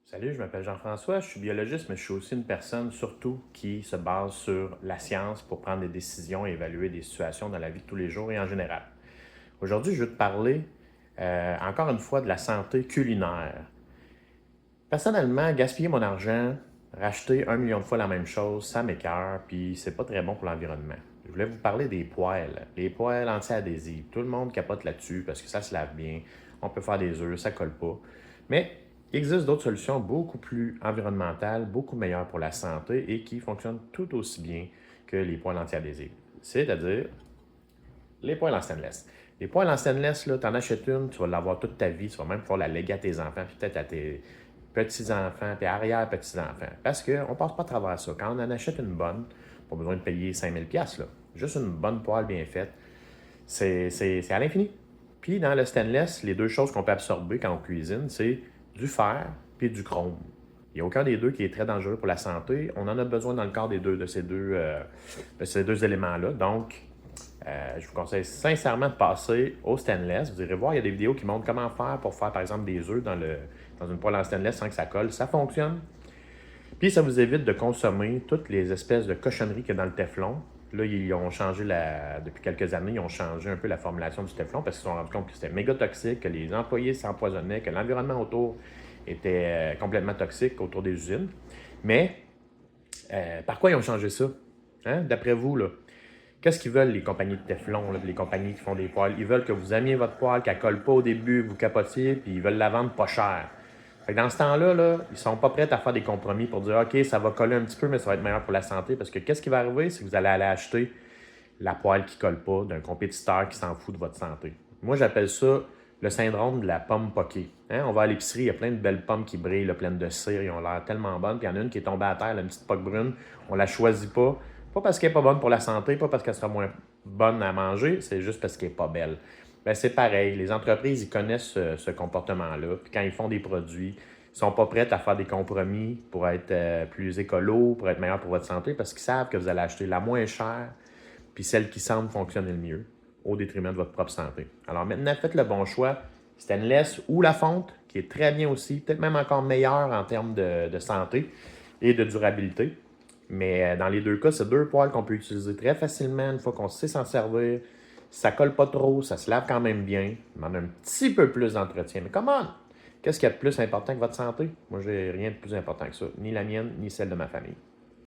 Salut, je m'appelle Jean-François, je suis biologiste, mais je suis aussi une personne surtout qui se base sur la science pour prendre des décisions et évaluer des situations dans la vie de tous les jours et en général. Aujourd'hui, je veux te parler encore une fois de la santé culinaire. Personnellement, gaspiller mon argent, racheter 1 million de fois la même chose, ça m'écoeure, puis c'est pas très bon pour l'environnement. Je voulais vous parler des poêles, les poêles anti-adhésives. Tout le monde capote là-dessus parce que ça se lave bien, on peut faire des œufs, ça colle pas. Mais il existe d'autres solutions beaucoup plus environnementales, beaucoup meilleures pour la santé et qui fonctionnent tout aussi bien que les poêles anti-adhésives. C'est-à-dire les poêles en stainless. Les poêles en stainless, tu en achètes une, tu vas l'avoir toute ta vie, tu vas même pouvoir la léguer à tes enfants, puis peut-être à tes petits-enfants, puis arrière-petits-enfants. Parce qu'on ne passe pas à travers ça. Quand on en achète une bonne, pas besoin de payer 5000$, là. Juste une bonne poêle bien faite, c'est à l'infini. Puis dans le stainless, les deux choses qu'on peut absorber quand on cuisine, c'est du fer puis du chrome. Il n'y a aucun des deux qui est très dangereux pour la santé. On en a besoin dans le corps de ces deux éléments-là. Donc, je vous conseille sincèrement de passer au stainless. Vous irez voir, il y a des vidéos qui montrent comment faire pour faire, par exemple, des œufs dans une poêle en stainless sans que ça colle. Ça fonctionne. Puis, ça vous évite de consommer toutes les espèces de cochonneries qu'il y a dans le téflon. Là, ils ont changé, depuis quelques années, ils ont changé un peu la formulation du téflon parce qu'ils se sont rendus compte que c'était méga toxique, que les employés s'empoisonnaient, que l'environnement autour était complètement toxique autour des usines. Mais, par quoi ils ont changé ça? Hein? D'après vous, là, qu'est-ce qu'ils veulent, les compagnies de Teflon, là, les compagnies qui font des poêles? Ils veulent que vous aimiez votre poêle, qu'elle ne colle pas au début, vous capotiez, puis ils veulent la vendre pas cher. Fait que dans ce temps-là, là, ils sont pas prêts à faire des compromis pour dire OK, ça va coller un petit peu, mais ça va être meilleur pour la santé. Parce que qu'est-ce qui va arriver? C'est que vous allez aller acheter la poêle qui colle pas d'un compétiteur qui s'en fout de votre santé. Moi, j'appelle ça le syndrome de la pomme poquée. Hein? On va à l'épicerie, il y a plein de belles pommes qui brillent, là, pleines de cire, ils ont l'air tellement bonnes. Puis il y en a une qui est tombée à terre, là, une petite poque brune, on la choisit pas. Pas parce qu'elle n'est pas bonne pour la santé, pas parce qu'elle sera moins bonne à manger, c'est juste parce qu'elle n'est pas belle. Ben, c'est pareil, les entreprises, ils connaissent ce comportement-là. Puis quand ils font des produits, ils ne sont pas prêts à faire des compromis pour être plus écolo, pour être meilleur pour votre santé, parce qu'ils savent que vous allez acheter la moins chère, puis celle qui semble fonctionner le mieux, au détriment de votre propre santé. Alors maintenant, faites le bon choix. Stainless ou la fonte, qui est très bien aussi, peut-être même encore meilleur en termes de santé et de durabilité. Mais dans les deux cas, c'est deux poêles qu'on peut utiliser très facilement une fois qu'on sait s'en servir. Ça colle pas trop, ça se lave quand même bien. Ça demande un petit peu plus d'entretien. Mais comment? Qu'est-ce qu'il y a de plus important que votre santé? Moi, j'ai rien de plus important que ça. Ni la mienne, ni celle de ma famille.